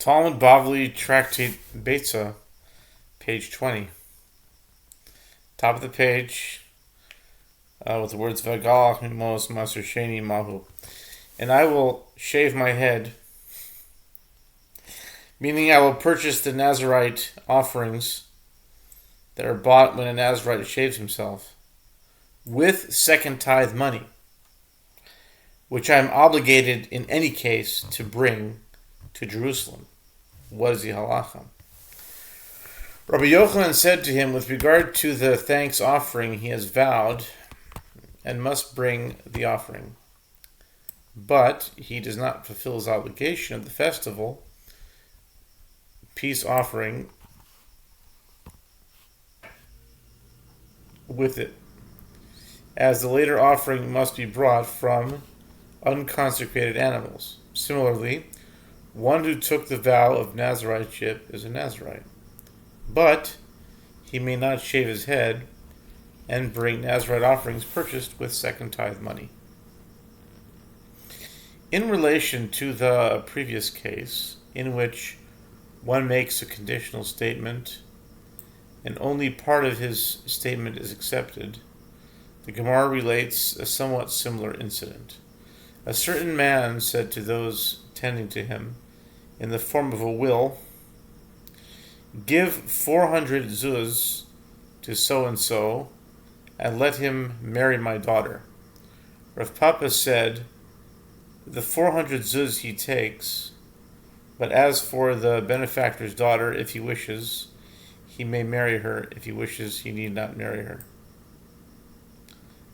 Talmud Bavli Tractate Beitzah, page 20. Top of the page, with the words Vagalach Mimos Maser Sheni Mahu. And I will shave my head, meaning I will purchase the Nazarite offerings that are bought when a Nazarite shaves himself, with second tithe money, which I am obligated in any case to bring to Jerusalem. What is the halacha? Rabbi Yochanan said to him, with regard to the thanks offering, he has vowed and must bring the offering. But he does not fulfill his obligation of the festival, peace offering, with it, as the later offering must be brought from unconsecrated animals. Similarly, one who took the vow of Nazariteship is a Nazarite, but he may not shave his head and bring Nazarite offerings purchased with second tithe money. In relation to the previous case, in which one makes a conditional statement and only part of his statement is accepted, the Gemara relates a somewhat similar incident. A certain man said to those tending to him, in the form of a will, "Give 400 zuz to so-and-so, and let him marry my daughter." Rav Papa said, "The 400 zuz he takes, but as for the benefactor's daughter, if he wishes, he may marry her. If he wishes, he need not marry her."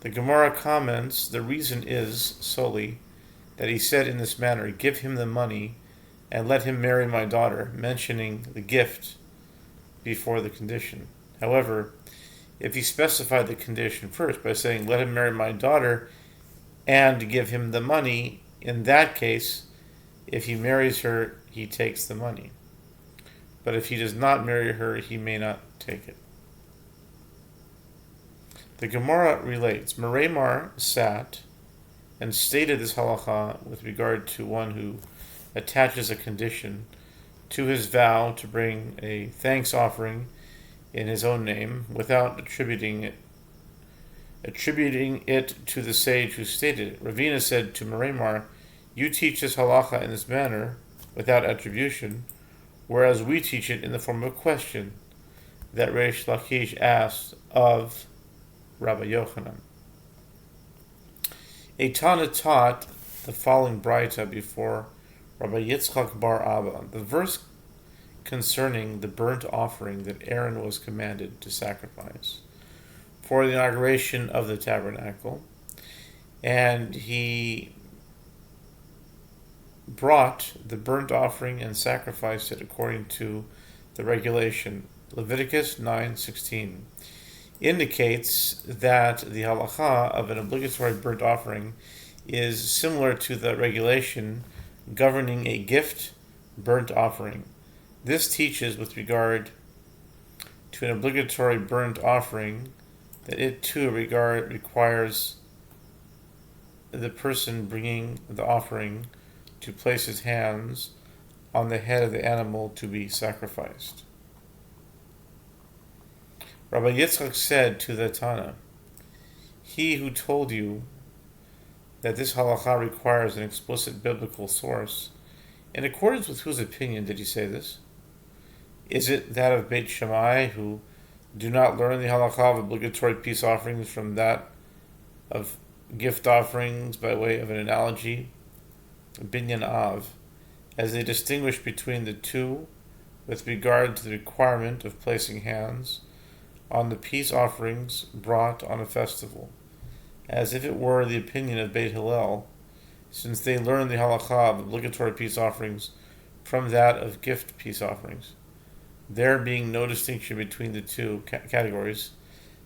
The Gemara comments, the reason is solely that he said in this manner, "Give him the money and let him marry my daughter," mentioning the gift before the condition. However, if he specified the condition first by saying, "Let him marry my daughter and give him the money," in that case, if he marries her, he takes the money. But if he does not marry her, he may not take it. The Gemara relates, Mereimar sat and stated this halacha with regard to one who attaches a condition to his vow to bring a thanks offering in his own name without attributing it to the sage who stated it. Ravina said to Mereimar, "You teach this halacha in this manner without attribution, whereas we teach it in the form of a question that Reish Lakish asked of Rabbi Yochanan." A Tana taught the following Beitzah before Rabbi Yitzchak bar Abba, the verse concerning the burnt offering that Aaron was commanded to sacrifice for the inauguration of the tabernacle, and he brought the burnt offering and sacrificed it according to the regulation. Leviticus 9:16 indicates that the halacha of an obligatory burnt offering is similar to the regulation governing a gift burnt offering. This teaches with regard to an obligatory burnt offering that it too requires the person bringing the offering to place his hands on the head of the animal to be sacrificed. Rabbi Yitzchak said to the Tana, "He who told you that this halacha requires an explicit biblical source, in accordance with whose opinion did he say this? Is it that of Beit Shammai, who do not learn the halacha of obligatory peace offerings from that of gift offerings by way of an analogy, binyan av, as they distinguish between the two with regard to the requirement of placing hands on the peace offerings brought on a festival, as if it were the opinion of Beit Hillel, since they learn the halacha of obligatory peace offerings from that of gift peace offerings, there being no distinction between the two categories,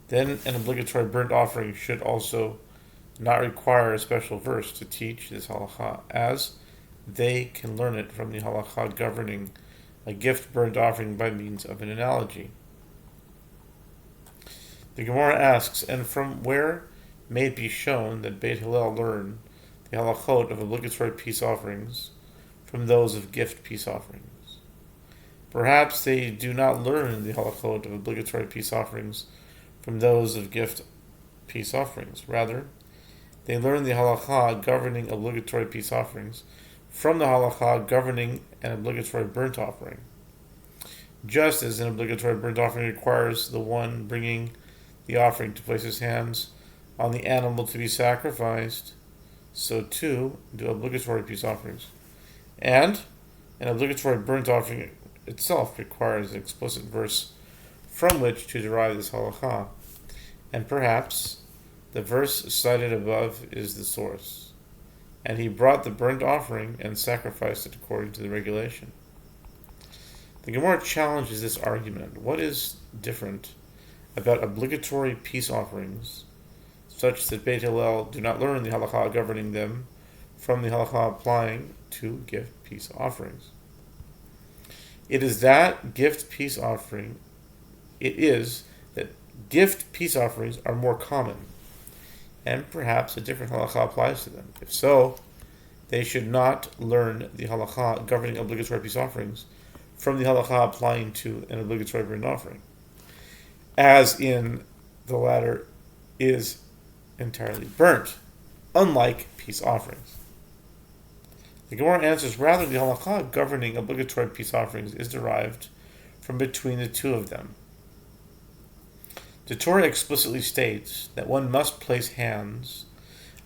then an obligatory burnt offering should also not require a special verse to teach this halacha, as they can learn it from the halacha governing a gift burnt offering by means of an analogy." The Gemara asks, and from where may it be shown that Beit Hillel learned the halachot of obligatory peace offerings from those of gift peace offerings? Perhaps they do not learn the halachot of obligatory peace offerings from those of gift peace offerings. Rather, they learn the halakha governing obligatory peace offerings from the halakha governing an obligatory burnt offering. Just as an obligatory burnt offering requires the one bringing the offering to place his hands on the animal to be sacrificed, so too do obligatory peace offerings. And an obligatory burnt offering itself requires an explicit verse from which to derive this halakha, and perhaps the verse cited above is the source. And he brought the burnt offering and sacrificed it according to the regulation. The Gemara challenges this argument. What is different about obligatory peace offerings, such that Beit Hillel do not learn the halakha governing them from the halakha applying to gift peace offerings? It is that gift peace offering. It is that gift peace offerings are more common, and perhaps a different halakha applies to them. If so, they should not learn the halakha governing obligatory peace offerings from the halakha applying to an obligatory burnt offering, as in the latter is entirely burnt, unlike peace offerings. The Gemara answers, rather, the halakha governing obligatory peace offerings is derived from between the two of them. The Torah explicitly states that one must place hands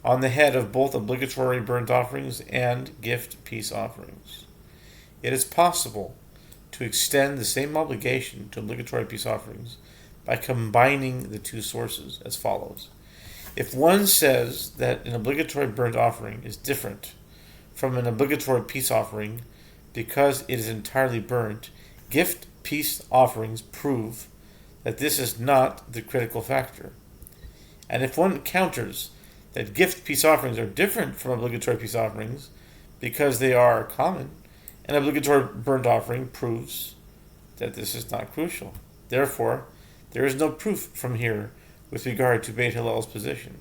on the head of both obligatory burnt offerings and gift peace offerings. It is possible to extend the same obligation to obligatory peace offerings by combining the two sources as follows. If one says that an obligatory burnt offering is different from an obligatory peace offering because it is entirely burnt, gift peace offerings prove that this is not the critical factor. And if one counters that gift peace offerings are different from obligatory peace offerings because they are common, an obligatory burnt offering proves that this is not crucial. Therefore, there is no proof from here with regard to Beit Hillel's position,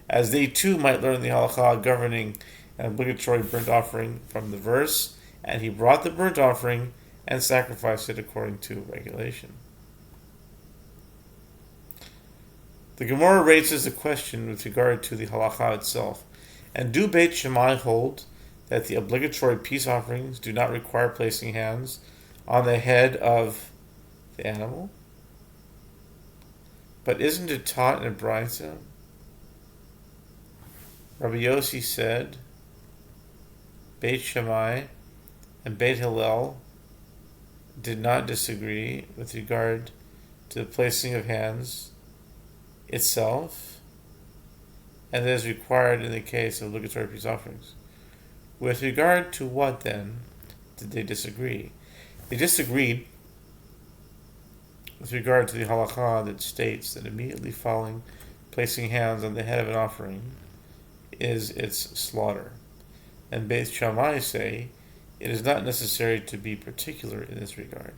as they too might learn the halakha governing an obligatory burnt offering from the verse, and he brought the burnt offering and sacrificed it according to regulation. The Gemara raises a question with regard to the halakha itself. And do Beit Shammai hold that the obligatory peace offerings do not require placing hands on the head of the animal? But isn't it taught in Beitzah? Rabbi Yossi said, Beit Shammai and Beit Hillel did not disagree with regard to the placing of hands itself, and that is required in the case of obligatory peace offerings. With regard to what, then, did they disagree? They disagreed with regard to the halakha that states that immediately following placing hands on the head of an offering is its slaughter. And Beit Shammai say it is not necessary to be particular in this regard,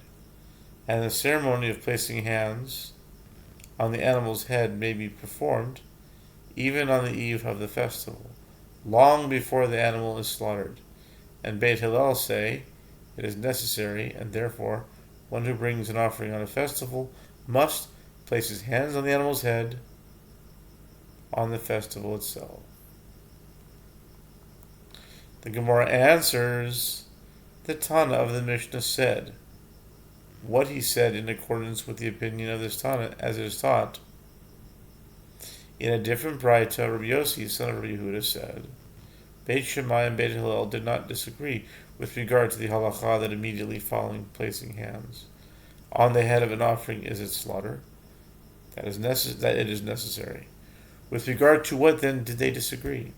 and the ceremony of placing hands on the animal's head may be performed even on the eve of the festival, long before the animal is slaughtered. And Beit Hillel say it is necessary, and therefore one who brings an offering on a festival must place his hands on the animal's head on the festival itself. The Gemara answers, the Tana of the Mishnah said what he said in accordance with the opinion of this Tana as it is taught. In a different Beitzah, Rabbi Yossi, son of Rabbi Yehuda, said, Beit Shammai and Beit Hillel did not disagree with regard to the halakha that immediately following placing hands on the head of an offering is its slaughter, that it is necessary. With regard to what, then, did they disagree?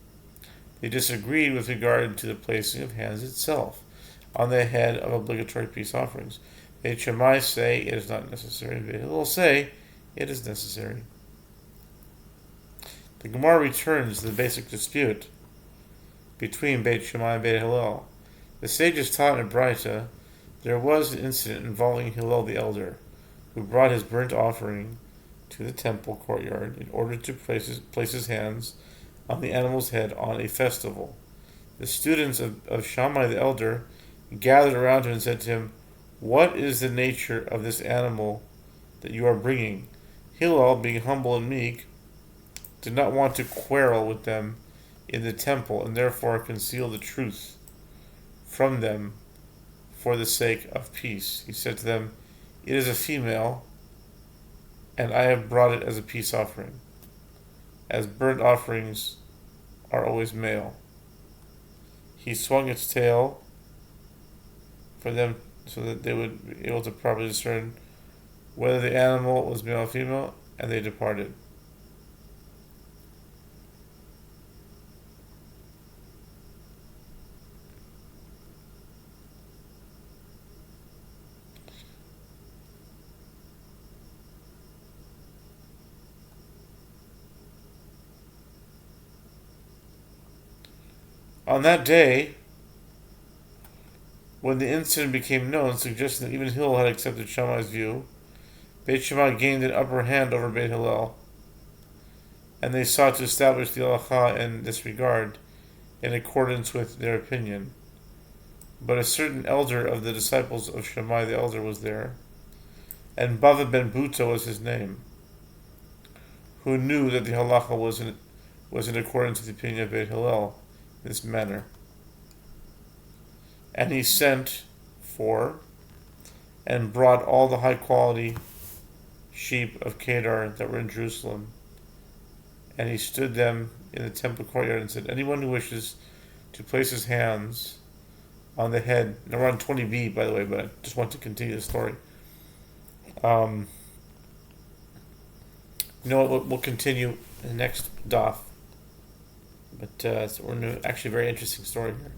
They disagreed with regard to the placing of hands itself on the head of obligatory peace offerings. Beit Shammai say it is not necessary, and Beit Hillel say it is necessary. The Gemara returns to the basic dispute between Beit Shammai and Beit Hillel. The sages taught in Beitzah there was an incident involving Hillel the elder, who brought his burnt offering to the temple courtyard in order to place his hands on the animal's head on a festival. The students of Shammai the elder gathered around him and said to him, What is the nature of this animal that you are bringing? Hillel, being humble and meek, did not want to quarrel with them in the temple, and therefore concealed the truth from them for the sake of peace. He said to them, "It is a female, and I have brought it as a peace offering, as burnt offerings are always male." He swung its tail for them so that they would be able to properly discern whether the animal was male or female, and they departed. On that day, when the incident became known, suggesting that even Hillel had accepted Shammai's view, Beit Shammai gained an upper hand over Beit Hillel, and they sought to establish the halacha in this regard, in accordance with their opinion. But a certain elder of the disciples of Shammai the elder was there, and Bava ben Buta was his name, who knew that the halacha was in accordance with the opinion of Beit Hillel in this manner. And he sent for and brought all the high quality sheep of Kedar that were in Jerusalem, and he stood them in the temple courtyard and said, "Anyone who wishes to place his hands on the head," now we're on 20b, by the way, but I just want to continue the story. We'll continue in the next daf, but we're in actually a very interesting story here.